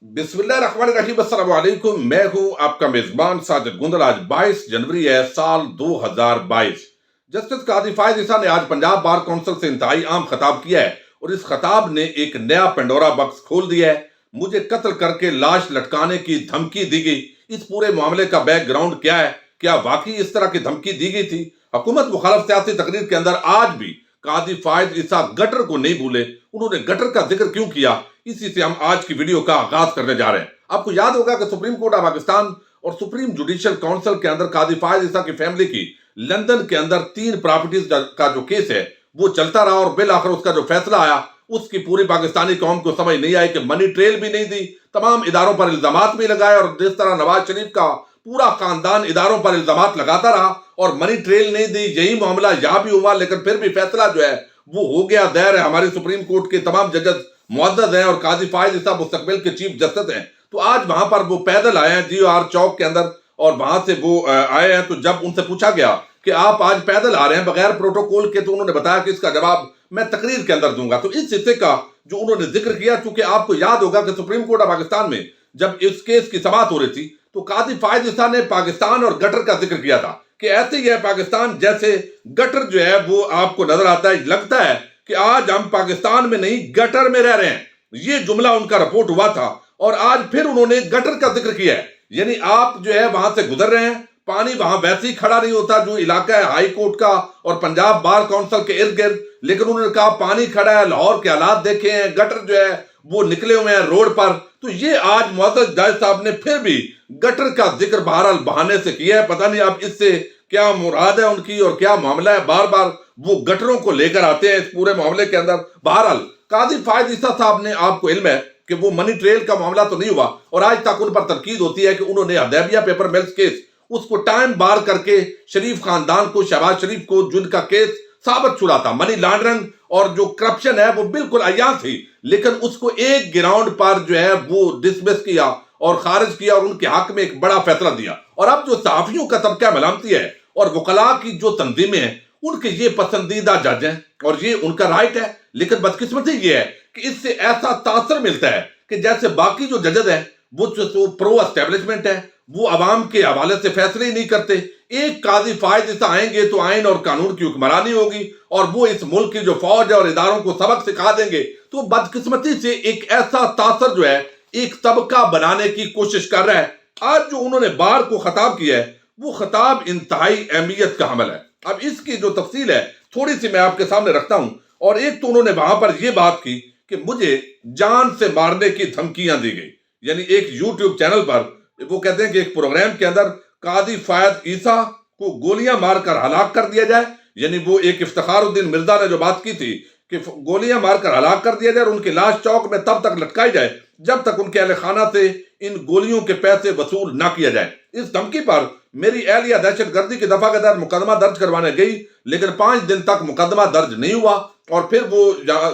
बिस्मिल्लाहिर्रहमानिर्रहीम। अस्सलाम वालेकुम। मैं हूं आपका मेजबान साजिद गुंदल। आज 22 जनवरी है, साल 2022। जस्टिस कादी फायद ईसा ने आज पंजाब बार काउंसिल से इंतहाई आम खिताब किया है और इस खिताब ने एक नया पेंडोरा बक्स खोल दिया है। मुझे कत्ल करके लाश लटकाने की धमकी दी गई। इस पूरे मामले का बैकग्राउंड क्या है? क्या वाकई इस तरह की धमकी दी गई थी? हुकूमत मुखालफ सियासी तकरीर के अंदर आज भी कादी फायद ईसा गटर को नहीं भूले। उन्होंने गटर का जिक्र क्यों किया, इसी से हम आज की वीडियो का आगाज करने जा रहे हैं। आपको याद होगा कि सुप्रीम कोर्ट ऑफ पाकिस्तान और सुप्रीम जुडिशियल काउंसिल के अंदर कादी फायद ईसा की फैमिली की लंदन के अंदर 3 प्रॉपर्टीज का जो केस है वो चलता रहा और बिल आखिर उसका जो फैसला आया उसकी पूरी पाकिस्तानी कौम को समझ नहीं आई कि मनी ट्रेल भी नहीं दी, तमाम इदारों पर इल्जामात भी लगाए और जिस तरह नवाज शरीफ का पूरा खानदान इदारों पर इल्जामात लगाता रहा और मनी ट्रेल नहीं दी। यही मामला यहां भी हुआ, लेकिन फिर भी फैसला जो है वो हो गया दायर है। हमारे सुप्रीम कोर्ट के तमाम जजेस मुअद्दद हैं और काजी फायद ईसा मुस्तकबिल के चीफ जस्टिस हैं। तो आज वहां पर वो पैदल आए हैं GR चौक के अंदर और वहां से वो आए हैं। तो जब उनसे पूछा गया कि आप आज पैदल आ रहे हैं बगैर प्रोटोकॉल के, तो उन्होंने बताया कि इसका जवाब मैं तकरीर के अंदर दूंगा। तो इस हिस्से का जो उन्होंने जिक्र किया, चूंकि आपको याद होगा कि सुप्रीम कोर्ट ऑफ पाकिस्तान में जब इस केस की समाअत हो रही थी तो काजी फायद ईसा ने पाकिस्तान और गटर का जिक्र किया था कि ऐसे ही है पाकिस्तान जैसे गटर जो है वो आपको नजर आता है, लगता है कि आज हम पाकिस्तान में नहीं गटर में रह रहे हैं। ये जुमला उनका रिपोर्ट हुआ था और आज फिर उन्होंने गटर का जिक्र किया है। यानी आप जो है वहां से गुजर रहे हैं, पानी वहां वैसे ही खड़ा नहीं होता जो इलाका है हाई कोर्ट का और पंजाब बार काउंसिल के इर्द गिर्द, लेकिन उन्होंने कहा पानी खड़ा है, लाहौर के हालात देखे हैं, गटर जो है वो निकले हुए हैं रोड पर। तो ये आज मुअज़्ज़ज़ जज साहब ने फिर भी गटर का जिक्र बहरहाल बहाने से किया है। पता नहीं अब इससे क्या मुराद है उनकी और क्या मामला है, बार बार वो गटरों को लेकर आते हैं इस पूरे मामले के अंदर। बहरहाल काजी फायद ईसा साहब ने, आपको इल्म है कि वो मनी ट्रेल का मामला तो नहीं हुआ और आज तक उन पर तनकीद होती है कि उन्होंने हदैबिया पेपर मिल्स केस उसको टाइम बार करके शरीफ खानदान को, शहबाज शरीफ को, जिनका केस साबित छुड़ा था, मनी लॉन्ड्रिंग और जो करप्शन है वो बिल्कुल अयां थी, लेकिन उसको एक ग्राउंड पर जो है वो डिसमिस किया और खारिज किया और उनके हक में एक बड़ा फैसला दिया। और अब जो सहाफियों का तबका मलामती है और वकला की जो तंजीमें हैं उनके ये पसंदीदा जज हैं और ये उनका राइट है। लेकिन बदकिस्मती ये है कि इससे ऐसा तासर मिलता है कि जैसे बाकी जो जजेस हैं वो जो प्रो एस्टेब्लिशमेंट है वो अवाम के हवाले से फैसले ही नहीं करते। एक काजी फायद ईसा आएंगे तो आइन और कानून की हुक्मरानी होगी और वो इस मुल्क की जो फौज है और इदारों को सबक सिखा देंगे। तो बदकिस्मती से एक ऐसा तासर जो है एक तबका बनाने की कोशिश कर रहा है। आज जो उन्होंने बार को खिताब किया है वो खिताब इंतहाई अहमियत का हमल है। अब इसकी जो तफसील है थोड़ी सी मैं आपके सामने रखता हूं। और एक तो उन्होंने वहां पर यह बात की कि मुझे जान से मारने की धमकियां दी गई। यानी एक यूट्यूब चैनल पर वो कहते हैं कि एक प्रोग्राम के अंदर कादी फायद ईसा को गोलियां मारकर हलाक कर दिया जाए। यानी वो एक इफ्तिखारुद्दीन मिर्जा ने जो बात की थी कि गोलियां मारकर हलाक कर दिया जाए और उनकी लाश चौक में तब तक लटकाई जाए जब तक उनके अहले खाना से इन गोलियों के पैसे वसूल ना किया जाए। इस धमकी पर मेरी एहलिया दहशत गर्दी की दफा के तहत मुकदमा दर्ज करवाने गई, लेकिन 5 दिन तक मुकदमा दर्ज नहीं हुआ और फिर वो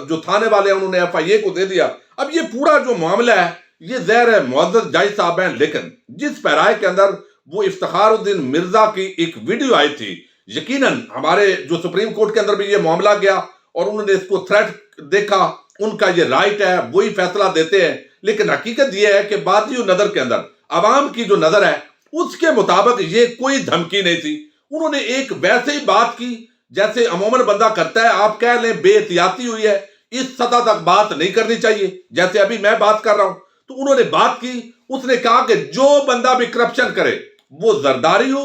जो थाने वाले हैं उन्होंने FIA को दे दिया। अब ये पूरा जो मामला है ये ज़हर है मुअज़्ज़ज़ जज साहब हैं, लेकिन जिस पैराए के अंदर वो इफ्तिखारुद्दीन मिर्जा की एक वीडियो आई थी, यकीनन हमारे जो सुप्रीम कोर्ट के अंदर भी ये मामला गया और उन्होंने इसको थ्रेट देखा, उनका ये राइट है, वही फैसला देते हैं। लेकिन हकीकत ये है कि बादी नजर के अंदर अवाम की जो नजर है उसके मुताबिक ये कोई धमकी नहीं थी। उन्होंने एक वैसे ही बात की जैसे अमूमन बंदा करता है। आप कह लें बेहतियाती हुई है, इस सतह तक बात नहीं करनी चाहिए जैसे अभी मैं बात कर रहा हूं। तो उन्होंने बात की, उसने कहा कि जो बंदा भी करप्शन करे वो जरदारी हो,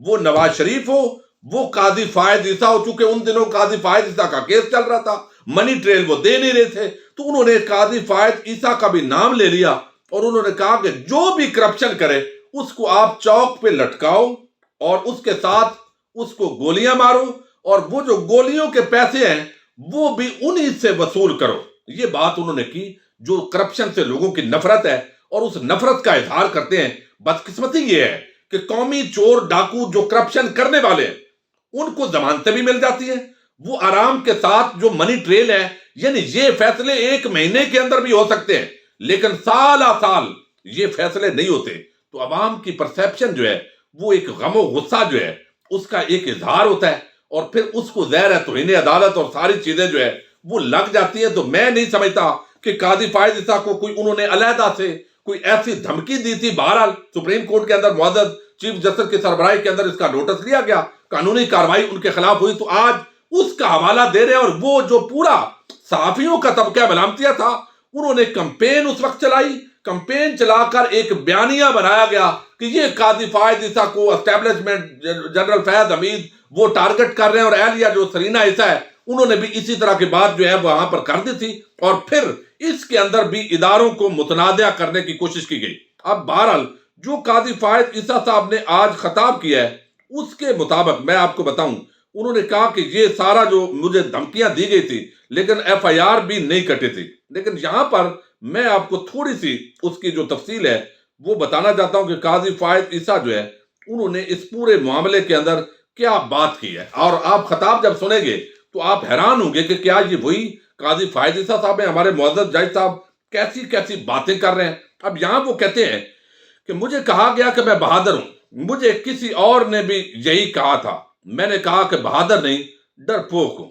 वो नवाज शरीफ हो, वो काजी फायद ईसा हो। चूंकि उन दिनों काजी फायद ईसा का केस चल रहा था, मनी ट्रेल वो दे नहीं रहे थे, तो उन्होंने काजी फायद ईसा का भी नाम ले लिया और उन्होंने कहा कि जो भी करप्शन करे उसको आप चौक पे लटकाओ और उसके साथ उसको गोलियां मारो और वो जो गोलियों के पैसे हैं वो भी उन्हीं से वसूल करो। ये बात उन्होंने की जो करप्शन से लोगों की नफरत है और उस नफरत का इजहार करते हैं। बदकिस्मती ये है कि कौमी चोर डाकू जो करप्शन करने वाले हैं उनको जमानतें भी मिल जाती हैं, वो आराम के साथ जो मनी ट्रेल है, यानी ये फैसले 1 महीने के अंदर भी हो सकते हैं, लेकिन साल साल ये फैसले नहीं होते। तो अवाम की परसेप्शन जो है वो एक गमो गुस्सा जो है उसका एक इजहार होता है और फिर उसको ज़हर है तो इन्हें अदालत और सारी चीजें जो है वो लग जाती है। तो मैं नहीं समझता कि काजी फायद ईसा को कोई उन्होंने अलहदा से کوئی ایسی دھمکی دی تھی؟ بہرحال سپریم کورٹ کے اندر معزز چیف جسٹس کی سربراہی کے اندر اس کا نوٹس لیا گیا، قانونی کارروائی ان کے خلاف ہوئی، تو آج اس کا حوالہ دے رہے ہیں۔ اور وہ جو پورا صحافیوں کا طبقہ ملامتیہ تھا، انہوں نے کمپین اس وقت چلائی، کمپین چلا کر ایک بیانیہ بنایا گیا کہ یہ قاضی فائز عیسیٰ کو اسٹیبلشمنٹ جنرل فیض حمید وہ ٹارگٹ کر رہے ہیں، اور اہلیہ جو سرینا عیسیٰ ہے انہوں نے بھی اسی طرح کی بات جو ہے وہاں پر کر دی تھی، اور پھر اس کے اندر بھی اداروں کو متنازع کرنے کی کوشش کی گئی۔ اب بہرحال جو قاضی فائز عیسیٰ صاحب نے آج خطاب کیا ہے اس کے مطابق میں آپ کو بتاؤں، انہوں نے کہا کہ یہ سارا جو مجھے دھمکیاں دی گئی تھی لیکن ایف آئی آر بھی نہیں کٹی تھی، لیکن یہاں پر میں آپ کو تھوڑی سی اس کی جو تفصیل ہے وہ بتانا چاہتا ہوں کہ قاضی فائز عیسیٰ جو ہے انہوں نے اس پورے معاملے کے اندر کیا بات کی ہے، اور آپ خطاب جب سنیں گے تو آپ حیران ہوں گے کہ کیا یہ وہی قاضی فائز عیسیٰ صاحب ہیں؟ ہمارے معزز جج صاحب کیسی کیسی باتیں کر رہے ہیں۔ اب یہاں وہ کہتے ہیں کہ مجھے کہا گیا کہ میں بہادر ہوں، مجھے کسی اور نے بھی یہی کہا تھا، میں نے کہا کہ بہادر نہیں ڈرپوک ہوں۔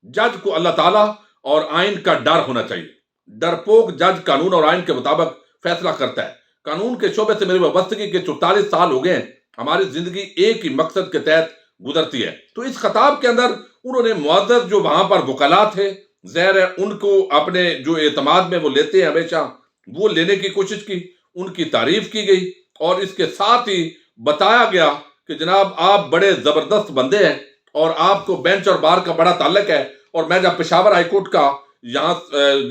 جج کو اللہ تعالیٰ اور آئین کا ڈر ہونا چاہیے۔ ڈرپوک جج قانون اور آئین کے مطابق فیصلہ کرتا ہے۔ قانون کے شعبے سے میری وابستگی کے 44 سال ہو گئے ہیں، ہماری زندگی ایک ہی مقصد کے تحت گزرتی ہے۔ تو اس خطاب کے اندر انہوں نے معزز جو وہاں پر وکلاء تھے، ظاہر ہے ان کو اپنے جو اعتماد میں وہ لیتے ہیں ہمیشہ، وہ لینے کی کوشش کی، ان کی تعریف کی گئی، اور اس کے ساتھ ہی بتایا گیا کہ جناب آپ بڑے زبردست بندے ہیں اور آپ کو بینچ اور بار کا بڑا تعلق ہے۔ اور میں جب پشاور ہائی کورٹ کا یہاں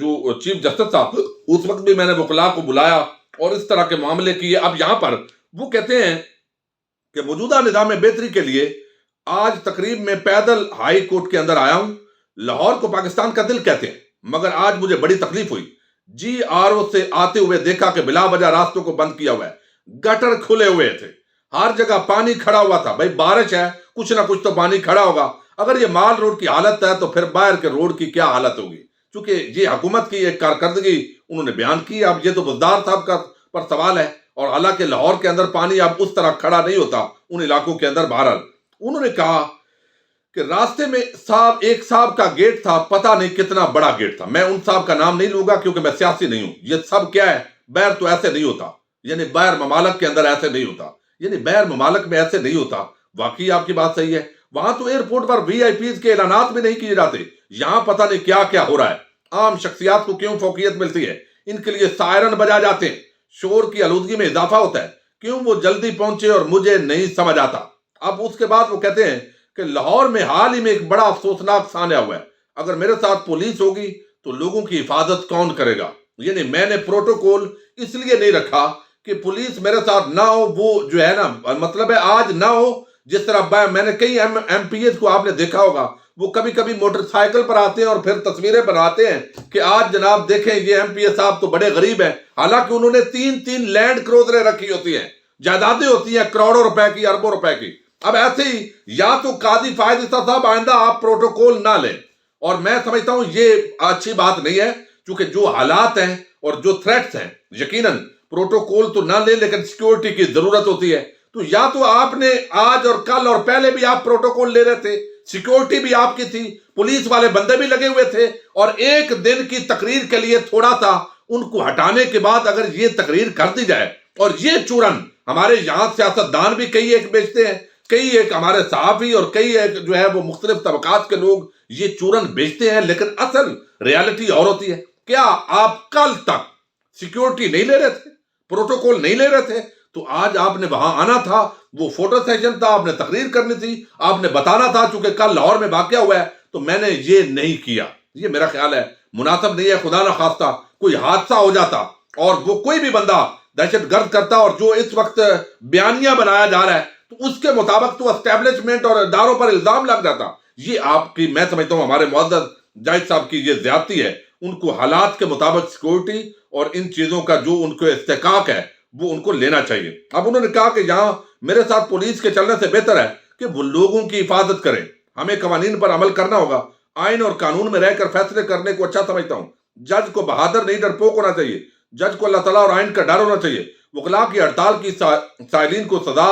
جو چیف جسٹس تھا اس وقت بھی میں نے وکلاء کو بلایا اور اس طرح کے معاملے کیے۔ اب یہاں پر وہ کہتے ہیں کہ موجودہ نظام بہتری کے لیے آج تقریب میں پیدل ہائی کورٹ کے اندر آیا ہوں۔ لاہور کو پاکستان کا دل کہتے ہیں، مگر آج مجھے بڑی تکلیف ہوئی۔ جی آر او سے آتے ہوئے دیکھا کہ بلا وجہ راستوں کو بند کیا ہوا ہے، گٹر کھلے ہوئے تھے، ہر جگہ پانی کھڑا ہوا تھا۔ بھائی بارش ہے، کچھ نہ کچھ تو پانی کھڑا ہوگا۔ اگر یہ مال روڈ کی حالت ہے تو پھر باہر کے روڈ کی کیا حالت ہوگی؟ چونکہ یہ حکومت کی ایک کارکردگی انہوں نے بیان کی۔ اب یہ تو بزدار صاحب کا پر سوال ہے، اور حالانکہ لاہور کے اندر پانی اب اس طرح کھڑا نہیں ہوتا ان علاقوں کے اندر۔ بہرحال انہوں نے کہا کہ راستے میں ایک صاحب کا گیٹ تھا، پتہ نہیں کتنا بڑا گیٹ تھا، میں ان صاحب کا نام نہیں لوں گا کیونکہ میں سیاسی نہیں ہوں۔ یہ سب کیا ہے؟ باہر تو ایسے نہیں ہوتا، یعنی باہر ممالک کے اندر ایسے نہیں ہوتا، یعنی باہر ممالک میں ایسے نہیں ہوتا۔ واقعی آپ کی بات صحیح ہے، وہاں تو airport per we I Ps کے اعلانات بھی نہیں کیے جاتے، یہاں پتہ نہیں کیا کیا ہو رہا ہے۔ عام شخصیات کو کیوں فوقیت ملتی ہے؟ ان کے لیے سائرن بجا جاتے ہیں، شور کی آلودگی میں اضافہ ہوتا ہے، کیوں وہ جلدی پہنچے اور مجھے نہیں سمجھ آتا۔ اب اس کے بعد وہ کہتے ہیں کہ لاہور میں حال ہی میں ایک بڑا افسوسناک سانحہ ہوا ہے، اگر میرے ساتھ پولیس ہوگی تو لوگوں کی حفاظت کون کرے گا؟ یعنی میں نے پروٹوکول اس لیے نہیں رکھا کہ پولیس میرے ساتھ نہ ہو، وہ جو ہے نا مطلب ہے آج نہ ہو۔ جس طرح میں نے کئی ایم پی ایز کو آپ نے دیکھا ہوگا، وہ کبھی کبھی موٹر سائیکل پر آتے ہیں اور پھر تصویریں بناتے ہیں کہ آج جناب دیکھیں یہ ایم پی اے صاحب تو بڑے غریب ہیں، حالانکہ انہوں نے 3 لینڈ کروزریں رکھی ہوتی ہیں، جائیدادیں ہوتی ہیں کروڑوں روپے کی، اربوں روپے کی۔ اب ایسے ہی یا تو قاضی فائز عیسیٰ صاحب آئندہ آپ پروٹوکول نہ لیں، اور میں سمجھتا ہوں یہ اچھی بات نہیں ہے، کیونکہ جو حالات ہیں اور جو تھریٹس ہیں، یقیناً پروٹوکول تو نہ لیں لیکن سیکیورٹی کی ضرورت ہوتی ہے۔ تو یا تو آپ نے آج اور کل اور پہلے بھی آپ پروٹوکول لے رہے تھے، سیکیورٹی بھی آپ کی تھی، پولیس والے بندے بھی لگے ہوئے تھے، اور ایک دن کی تقریر کے لیے تھوڑا سا ان کو ہٹانے کے بعد اگر یہ تقریر کر دی جائے، اور یہ چورن ہمارے یہاں سیاستدان بھی کئی ایک بیچتے ہیں، کئی ایک ہمارے صحافی اور کئی ایک جو ہے وہ مختلف طبقات کے لوگ یہ چورن بیچتے ہیں، لیکن اصل ریالٹی اور ہوتی ہے۔ کیا آپ کل تک سیکیورٹی نہیں لے رہے تھے، پروٹوکول نہیں لے رہے تھے؟ تو آج آپ نے وہاں آنا تھا، وہ فوٹو سیشن تھا، آپ نے تقریر کرنی تھی، آپ نے بتانا تھا، چونکہ کل لاہور میں واقعہ ہوا ہے تو میں نے یہ نہیں کیا۔ یہ میرا خیال ہے مناسب نہیں ہے۔ خدا نہ خواستہ کوئی حادثہ ہو جاتا اور وہ کوئی بھی بندہ دہشت گرد کرتا، اور جو اس وقت بیانیہ بنایا جا رہا ہے تو اس کے مطابق تو اسٹیبلشمنٹ اور اداروں پر الزام لگ جاتا۔ یہ آپ کی میں سمجھتا ہوں ہمارے معزز جج صاحب کی یہ زیادتی ہے۔ ان کو حالات کے مطابق سیکورٹی اور ان چیزوں کا جو ان کو استحقاق ہے وہ ان کو لینا چاہیے۔ اب انہوں نے کہا کہ یہاں میرے ساتھ پولیس کے چلنے سے بہتر ہے کہ وہ لوگوں کی حفاظت کریں، ہمیں قوانین پر عمل کرنا ہوگا، آئین اور قانون میں رہ کر فیصلے کرنے کو اچھا سمجھتا ہوں۔ جج کو بہادر نہیں ڈرپوک ہونا چاہیے، جج کو اللہ تعالیٰ اور آئین کا ڈر ہونا چاہیے۔ وکلاء کی ہڑتال کی سائلین کو سزا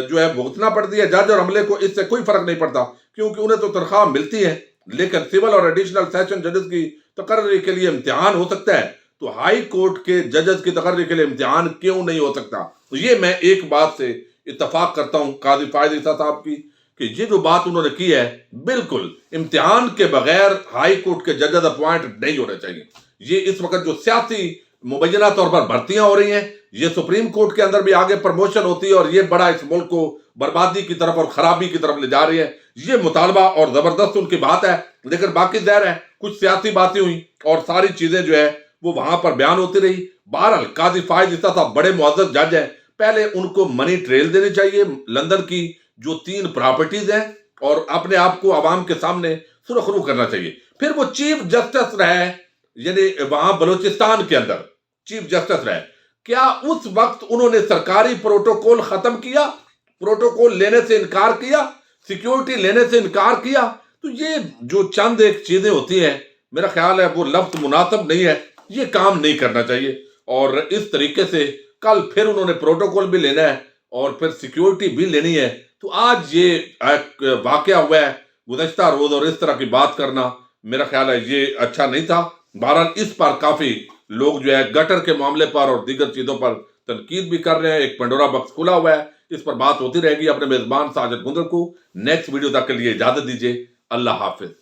جو ہے بھگتنا پڑتی ہے، جج اور عملے کو اس سے کوئی فرق نہیں پڑتا کیونکہ انہیں تو تنخواہ ملتی ہے، لیکن سول اور ایڈیشنل سیشن ججز کی تقرری کے لیے امتحان ہو سکتا ہے۔ तो हाई कोर्ट के जजेस की तकर्री के लिए इम्तिहान क्यों नहीं हो सकता? तो ये मैं एक बात से इत्तफाक करता हूं काजी फायद ईसा साहब की, कि ये जो बात उन्होंने की है, बिल्कुल इम्तिहान के बगैर हाई कोर्ट के जजेस अपॉइंट नहीं होने चाहिए। ये इस वक्त जो सियासी मुबैना तौर पर भर्तियां हो रही हैं, ये सुप्रीम कोर्ट के अंदर भी आगे प्रमोशन होती है और ये बड़ा इस मुल्क को बर्बादी की तरफ और खराबी की तरफ ले जा रही है। ये मुतालबा और जबरदस्त उनकी बात है, लेकिन बाकी ज़ाहिर है कुछ सियासी बातें हुई और सारी चीजें जो है वो वहां पर बयान होती रही। बहरहाल काजी फायद ईसा साहब बड़े मुअज़्ज़ज़ जज हैं, पहले उनको मनी ट्रेल देनी चाहिए लंदन की जो 3 प्रॉपर्टीज हैं और अपने आप को आवाम के सामने सुरखरू करना चाहिए। फिर वो चीफ जस्टिस रहे, यानी वहां बलूचिस्तान के अंदर चीफ जस्टिस रहे, क्या उस वक्त उन्होंने सरकारी प्रोटोकॉल खत्म किया? प्रोटोकॉल लेने से इनकार किया? सिक्योरिटी लेने से इनकार किया? तो ये जो चंद एक चीजें होती हैं, मेरा ख्याल है वो लफ्ज मुनासिब नहीं है, ये काम नहीं करना चाहिए। और इस तरीके से कल फिर उन्होंने प्रोटोकॉल भी लेना है और फिर सिक्योरिटी भी लेनी है। तो आज ये वाकया हुआ है गुज़श्ता रोज और इस तरह की बात करना, मेरा ख्याल है ये अच्छा नहीं था। बहरहाल इस पर काफी लोग जो है गटर के मामले पर और दीगर चीजों पर तनकीद भी कर रहे हैं। एक पंडोरा बक्स खुला हुआ है, इस पर बात होती रहेगी। अपने मेजबान साजिद गुंदर को नेक्स्ट वीडियो तक के लिए इजाजत दीजिए। अल्लाह हाफिज।